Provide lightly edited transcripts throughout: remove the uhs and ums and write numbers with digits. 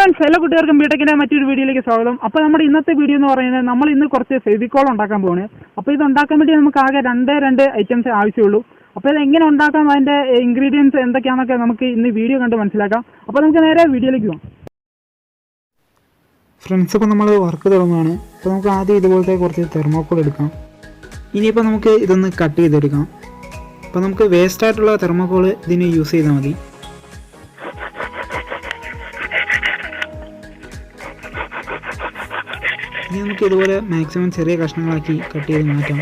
Friends, എല്ലാ കുട്ടികൾക്കും ബിടെക്കിൻ്റെ മറ്റൊരു വീഡിയോയിലേക്ക് സ്വാഗതം. അപ്പോൾ നമ്മുടെ ഇന്നത്തെ വീഡിയോ എന്ന് പറയുന്നത് നമ്മൾ ഇന്ന് കുറച്ച് ഫെവിക്കോൾ ഉണ്ടാക്കാൻ പോവാണ്. അപ്പോൾ ഇത് ഉണ്ടാക്കാൻ വേണ്ടി നമുക്ക് ആകെ രണ്ട് ഐറ്റംസ് ആവശ്യമുള്ളൂ. അപ്പോൾ ഇത് എങ്ങനെ ഉണ്ടാക്കാം, അതിൻ്റെ ഇൻഗ്രീഡിയൻസ് എന്തൊക്കെയാണെന്നൊക്കെ നമുക്ക് ഇന്ന് വീഡിയോ കണ്ട് മനസ്സിലാക്കാം. അപ്പോൾ നമുക്ക് നേരെ വീഡിയോയിലേക്ക് പോകാം. ഫ്രണ്ട്സ്, ഇപ്പോൾ നമ്മൾ വർക്ക് തുടങ്ങുകയാണ്. അപ്പോൾ നമുക്ക് ആദ്യം ഇതുപോലത്തെ കുറച്ച് തെർമോക്കോൾ എടുക്കാം. ഇനിയിപ്പോൾ നമുക്ക് ഇതൊന്ന് കട്ട് ചെയ്തെടുക്കാം. അപ്പോൾ നമുക്ക് വേസ്റ്റായിട്ടുള്ള തെർമോക്കോൾ ഇതിന് യൂസ് ചെയ്താൽ മതി. ഇനി നമുക്ക് ഇതുപോലെ മാക്സിമം ചെറിയ കഷ്ണങ്ങളാക്കി കട്ട് ചെയ്ത് മാറ്റാം.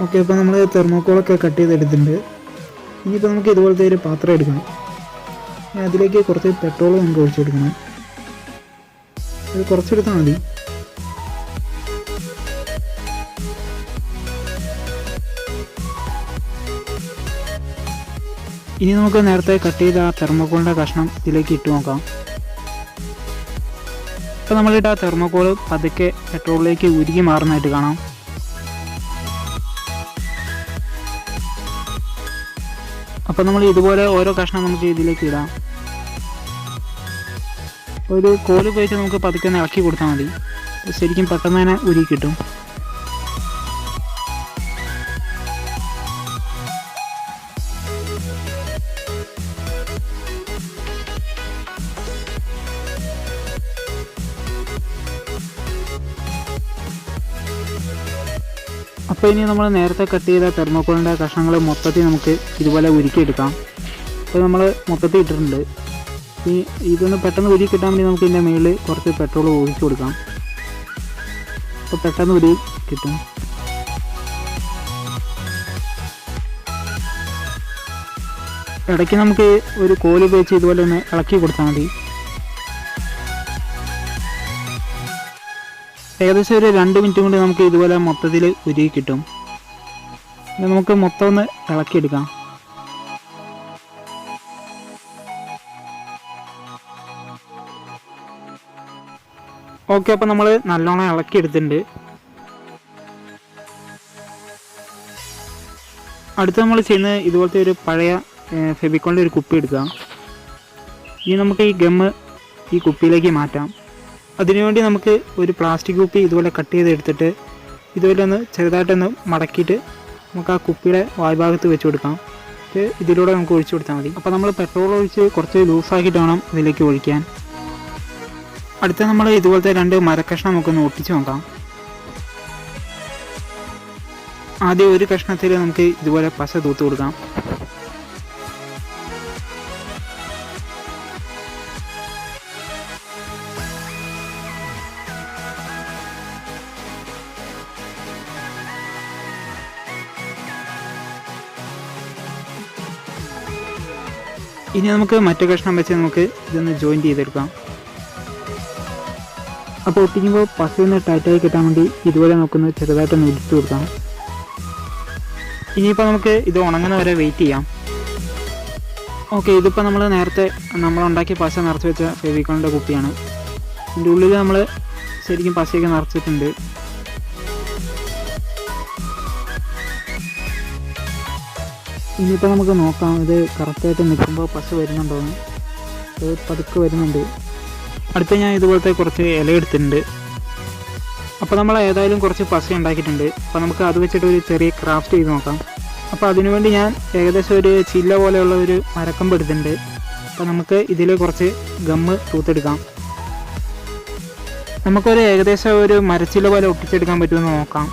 ഓക്കെ, ഇപ്പോൾ നമ്മൾ തെർമോക്കോളൊക്കെ കട്ട് ചെയ്തെടുത്തിട്ടുണ്ട്. ഇനിയിപ്പോൾ നമുക്ക് ഇതുപോലത്തെ ഒരു പാത്രം എടുക്കണം. അതിലേക്ക് കുറച്ച് പെട്രോൾ നമുക്ക് ഒഴിച്ചു കൊടുക്കണം. അത് കുറച്ചെടുത്താൽ മതി. ഇനി നമുക്ക് നേരത്തെ കട്ട് ചെയ്ത ആ തെർമോക്കോളിൻ്റെ കഷ്ണം ഇതിലേക്ക് ഇട്ട് നോക്കാം. ഇപ്പോൾ നമ്മളിട്ട് ആ തെർമോക്കോൾ പതുക്കെ പെട്രോളിലേക്ക് ഉരുകി മാറുന്നതായിട്ട് കാണാം. അപ്പോൾ നമ്മൾ ഇതുപോലെ ഓരോ കഷ്ണം നമുക്ക് ഇതിലേക്ക് ഇടാം. ഒരു കോല് ഉപയോഗിച്ച് നമുക്ക് പതുക്കെ ഒന്ന് ഇളക്കി കൊടുത്താൽ മതി. ശരിക്കും പെട്ടെന്ന് തന്നെ ഉരുകി കിട്ടും. അപ്പോൾ ഇനി നമ്മൾ നേരത്തെ കട്ട് ചെയ്ത തെർമോക്കോളിൻ്റെ കഷ്ണങ്ങൾ മൊത്തത്തിൽ നമുക്ക് ഇതുപോലെ ഉരുക്കിയെടുക്കാം. അപ്പോൾ നമ്മൾ മൊത്തത്തിൽ ഇട്ടിട്ടുണ്ട്. ഇതൊന്ന് പെട്ടെന്ന് ഉരുക്കി കിട്ടാൻ വേണ്ടി നമുക്ക് ഇതിൻ്റെ മുകളിൽ കുറച്ച് പെട്രോൾ ഒഴിച്ചു കൊടുക്കാം. അപ്പോൾ പെട്ടെന്ന് ഉരുക്കി കിട്ടും. ഇടയ്ക്ക് നമുക്ക് ഒരു കോല് ഉപയോഗിച്ച് ഇതുപോലെ ഒന്ന് ഇളക്കി കൊടുത്താൽ മതി. ഏകദേശം ഒരു 2 മിനിറ്റ് കൊണ്ട് നമുക്ക് ഇതുപോലെ മൊത്തത്തിൽ ഉരുകി കിട്ടും. നമുക്ക് മൊത്തം ഒന്ന് ഇളക്കിയെടുക്കാം. ഓക്കെ, അപ്പോൾ നമ്മൾ നല്ലോണം ഇളക്കിയെടുത്തിട്ടുണ്ട്. അടുത്ത് നമ്മൾ ചെയ്യുന്നത് ഇതുപോലത്തെ ഒരു പഴയ ഫെവിക്കോളിൻ്റെ ഒരു കുപ്പി എടുക്കുക. ഇനി നമുക്ക് ഈ ഗമ്മ് ഈ കുപ്പിയിലേക്ക് മാറ്റാം. അതിനുവേണ്ടി നമുക്ക് ഒരു പ്ലാസ്റ്റിക് കുപ്പി ഇതുപോലെ കട്ട് ചെയ്തെടുത്തിട്ട് ഇതുപോലെ ഒന്ന് ചെറുതായിട്ടൊന്ന് മടക്കിയിട്ട് നമുക്ക് ആ കുപ്പിയുടെ വായ്ഭാഗത്ത് വെച്ച് കൊടുക്കാം. ഇതിലൂടെ നമുക്ക് ഒഴിച്ചു കൊടുത്താൽ മതി. അപ്പോൾ നമ്മൾ പെട്രോൾ ഒഴിച്ച് കുറച്ച് ലൂസാക്കിയിട്ട് വേണം ഇതിലേക്ക് ഒഴിക്കാൻ. അടുത്ത നമ്മൾ ഇതുപോലത്തെ 2 മരക്കഷ്ണം നമുക്കൊന്ന് ഒട്ടിച്ച് നോക്കാം. ആദ്യം ഒരു കഷ്ണത്തിൽ നമുക്ക് ഇതുപോലെ പശ തൂത്ത് കൊടുക്കാം. ഇനി നമുക്ക് മറ്റു കഷ്ണം വെച്ച് നമുക്ക് ഇതൊന്ന് ജോയിൻറ്റ് ചെയ്തെടുക്കാം. അപ്പോൾ ഒട്ടിക്കുമ്പോൾ പശയൊന്ന് ടൈറ്റായി കിട്ടാൻ വേണ്ടി ഇതുപോലെ നമുക്കൊന്ന് ചെറുതായിട്ടൊന്ന് ഇടിച്ചു കൊടുക്കാം. ഇനിയിപ്പോൾ നമുക്ക് ഇത് ഉണങ്ങുന്ന വരെ വെയിറ്റ് ചെയ്യാം. ഓക്കെ, ഇതിപ്പോൾ നമ്മളുണ്ടാക്കിയ പശ നിറച്ച് വെച്ച ഫെവിക്കോളിൻ്റെ കുപ്പിയാണ്. ഇതിൻ്റെ ഉള്ളിൽ നമ്മൾ ശരിക്കും പശയൊക്കെ നിറച്ചിട്ടുണ്ട്. ഇനിയിപ്പോൾ നമുക്ക് നോക്കാം ഇത് കറക്റ്റായിട്ട് നിൽക്കുമ്പോൾ പശ വരുന്നുണ്ടോയെന്ന്. അത് പതുക്കെ വരുന്നുണ്ട്. അടുത്ത ഞാൻ ഇതുപോലത്തെ കുറച്ച് ഇല എടുത്തിട്ടുണ്ട്. അപ്പോൾ നമ്മൾ ഏതായാലും കുറച്ച് പശ ഉണ്ടാക്കിയിട്ടുണ്ട്. അപ്പോൾ നമുക്ക് അത് വെച്ചിട്ട് ഒരു ചെറിയ ക്രാഫ്റ്റ് ചെയ്ത് നോക്കാം. അപ്പോൾ അതിനുവേണ്ടി ഞാൻ ഏകദേശം ഒരു ചില്ല പോലെയുള്ള ഒരു മരക്കമ്പ് എടുത്തിട്ടുണ്ട്. അപ്പോൾ നമുക്ക് ഇതിൽ കുറച്ച് ഗമ്മ് തൂത്തെടുക്കാം. നമുക്കൊരു ഏകദേശം ഒരു മരച്ചില്ല പോലെ ഒട്ടിച്ചെടുക്കാൻ പറ്റുമെന്ന് നോക്കാം.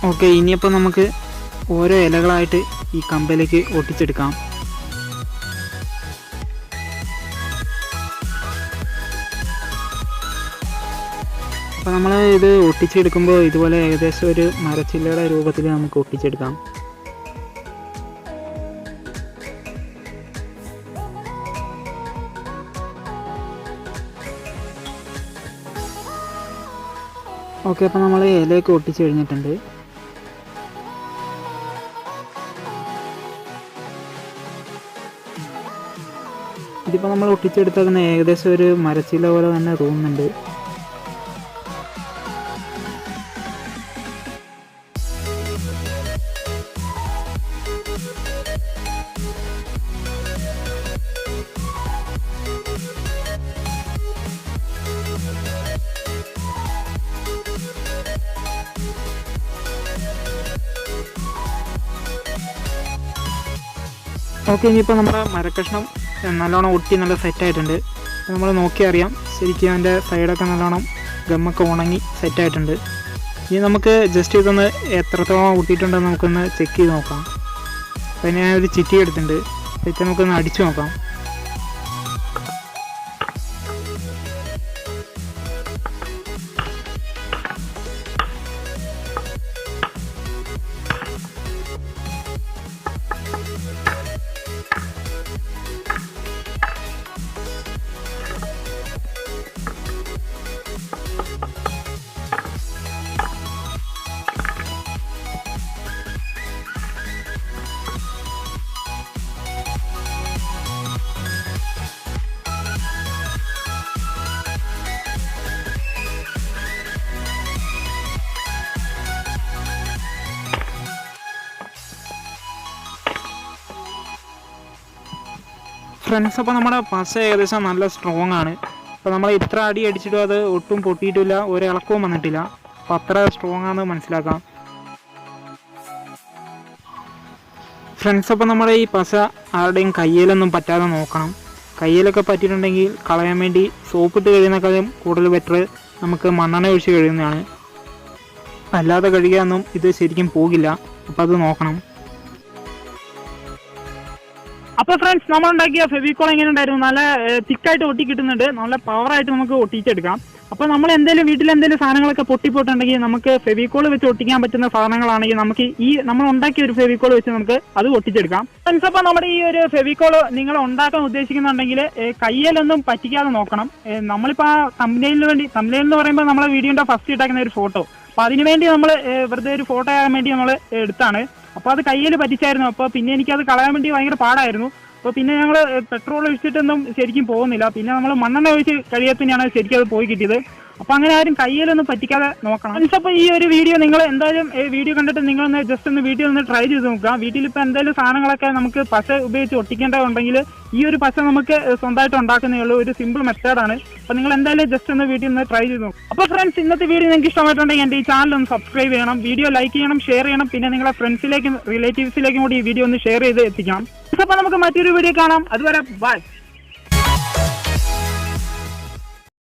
ഓക്കെ, ഇനിയിപ്പോൾ നമുക്ക് ഓരോ ഇലകളായിട്ട് ഈ കമ്പിലേക്ക് ഒട്ടിച്ചെടുക്കാം. അപ്പോൾ നമ്മൾ ഇത് ഒട്ടിച്ചെടുക്കുമ്പോൾ ഇതുപോലെ ഏകദേശം ഒരു മരച്ചില്ലയുടെ രൂപത്തിൽ നമുക്ക് ഒട്ടിച്ചെടുക്കാം. ഓക്കെ, അപ്പോൾ നമ്മൾ ഇലയൊക്കെ ഒട്ടിച്ച് കഴിഞ്ഞിട്ടുണ്ട്. ഇതിപ്പോൾ നമ്മൾ ഒട്ടിച്ചെടുത്തേക്കുന്ന ഏകദേശം ഒരു മരച്ചില പോലെ തന്നെ തോന്നുന്നുണ്ട്. ഓക്കെ, ഇനിയിപ്പോൾ നമ്മുടെ മരക്കഷ്ണം നല്ലോണം ഒട്ടി നല്ല സെറ്റായിട്ടുണ്ട്. നമ്മൾ നോക്കി അറിയാം, ശരിക്കും അതിൻ്റെ സൈഡൊക്കെ നല്ലോണം ഗമ്മൊക്കെ ഉണങ്ങി സെറ്റായിട്ടുണ്ട്. ഇനി നമുക്ക് ജസ്റ്റ് ഇതൊന്ന് എത്രത്തോളം ഒട്ടിയിട്ടുണ്ടെന്ന് നമുക്കൊന്ന് ചെക്ക് ചെയ്ത് നോക്കാം. അപ്പോൾ ഞാൻ ഒരു ചിറ്റി എടുത്തിട്ടുണ്ട്, ചിറ്റി നമുക്കൊന്ന് അടിച്ചു നോക്കാം. ഫ്രണ്ട്സ്, അപ്പോൾ നമ്മുടെ പശ ഏകദേശം നല്ല സ്ട്രോങ് ആണ്. അപ്പോൾ നമ്മൾ ഇത്ര അടി അടിച്ചിട്ടും അത് ഒട്ടും പൊട്ടിയിട്ടില്ല, ഒരു ഇളക്കവും വന്നിട്ടില്ല. അപ്പോൾ അത്ര സ്ട്രോങ് ആണെന്ന് മനസ്സിലാക്കാം. ഫ്രണ്ട്സ്, അപ്പോൾ നമ്മുടെ ഈ പശ ആരുടെയും കയ്യിലൊന്നും പറ്റാതെ നോക്കണം. കയ്യിലൊക്കെ പറ്റിയിട്ടുണ്ടെങ്കിൽ കളയാൻ വേണ്ടി സോപ്പിട്ട് കഴിയുന്നതിനേക്കാളും കൂടുതൽ ബെറ്റർ നമുക്ക് മണ്ണെണ്ണ ഒഴിച്ച് കഴിയുന്നതാണ്. അല്ലാതെ കഴുകിയാൽ ഇത് ശരിക്കും പോകില്ല. അപ്പോൾ അത് നോക്കണം. അപ്പോൾ ഫ്രണ്ട്സ്, നമ്മളുണ്ടാക്കിയ ഫെവിക്കോൾ എങ്ങനെ ഉണ്ടായിരുന്നു? നല്ല തിക്കായിട്ട് ഒട്ടി കിട്ടുന്നുണ്ട്, നല്ല പവറായിട്ട് നമുക്ക് ഒട്ടിച്ചെടുക്കാം. അപ്പോൾ നമ്മൾ എന്തെങ്കിലും വീട്ടിൽ എന്തെങ്കിലും സാധനങ്ങളൊക്കെ പൊട്ടിപ്പോയിട്ടുണ്ടെങ്കിൽ നമുക്ക് ഫെവിക്കോൾ വെച്ച് ഒട്ടിക്കാൻ പറ്റുന്ന സാധനങ്ങളാണെങ്കിൽ നമുക്ക് ഈ നമ്മൾ ഉണ്ടാക്കിയ ഒരു ഫെവിക്കോൾ വെച്ച് നമുക്ക് അത് ഒട്ടിച്ചെടുക്കാം. ഫ്രണ്ട്സ്, അപ്പോൾ നമ്മുടെ ഈ ഒരു ഫെവിക്കോൾ നിങ്ങൾ ഉണ്ടാക്കാൻ ഉദ്ദേശിക്കുന്നുണ്ടെങ്കിൽ കയ്യിലൊന്നും പറ്റിക്കാതെ നോക്കണം. നമ്മളിപ്പോൾ ആ തംബ്നെയിലിന് എന്ന് പറയുമ്പോൾ നമ്മളെ വീഡിയോൻ്റെ ഫസ്റ്റ് ഇട്ടാക്കുന്ന ഒരു ഫോട്ടോ, അപ്പോൾ അതിനുവേണ്ടി നമ്മൾ വെറുതെ ഒരു ഫോട്ടോ ആകാൻ വേണ്ടി നമ്മൾ എടുത്താണ്. അപ്പോൾ അത് കയ്യിൽ പറ്റിച്ചായിരുന്നു. അപ്പോൾ പിന്നെ എനിക്കത് കളയാൻ വേണ്ടി ഭയങ്കര പാടായിരുന്നു. അപ്പോൾ പിന്നെ ഞങ്ങൾ പെട്രോൾ ഒഴിച്ചിട്ടൊന്നും ശരിക്കും പോകുന്നില്ല. പിന്നെ നമ്മൾ മണ്ണെണ്ണ ഒഴിച്ച് കഴിയത്തിനാണ് ശരിക്കും അത് പോയി കിട്ടിയത്. അപ്പോൾ അങ്ങനെ ആരും കയ്യിലൊന്നും പറ്റിക്കാതെ നോക്കണം. അപ്പോൾ ഈ ഒരു വീഡിയോ നിങ്ങൾ എന്തായാലും വീഡിയോ കണ്ടിട്ട് നിങ്ങളൊന്ന് ജസ്റ്റ് ഒന്ന് വീട്ടിൽ ഒന്ന് ട്രൈ ചെയ്ത് നോക്കുക. വീട്ടിലിപ്പോൾ എന്തായാലും സാധനങ്ങളൊക്കെ നമുക്ക് പശ ഉപയോഗിച്ച് ഒട്ടിക്കേണ്ടതുണ്ടെങ്കിൽ ഈ ഒരു പശ നമുക്ക് സ്വന്തമായിട്ട് ഉണ്ടാക്കുന്നേ ഉള്ളൂ. ഒരു സിമ്പിൾ മെത്തേഡാണ്. അപ്പോൾ നിങ്ങൾ എന്തായാലും ജസ്റ്റ് ഒന്ന് വീട്ടിൽ നിന്ന് ട്രൈ ചെയ്ത് നോക്കും. അപ്പോൾ ഫ്രണ്ട്സ്, ഇന്നത്തെ വീഡിയോ നിങ്ങൾക്ക് ഇഷ്ടമായിട്ടുണ്ടെങ്കിൽ എൻ്റെ ഈ ചാനൽ ഒന്ന് സബ്സ്ക്രൈബ് ചെയ്യണം, വീഡിയോ ലൈക്ക് ചെയ്യണം, ഷെയർ ചെയ്യണം. പിന്നെ നിങ്ങളുടെ ഫ്രണ്ട്സിലേക്കും റിലേറ്റീവ്സിലേക്കും കൂടി ഈ വീഡിയോ ഒന്ന് ഷെയർ ചെയ്ത് എത്തിക്കണം. അപ്പോൾ നമുക്ക് മറ്റൊരു വീഡിയോ കാണാം. അതുവരെ ബൈ.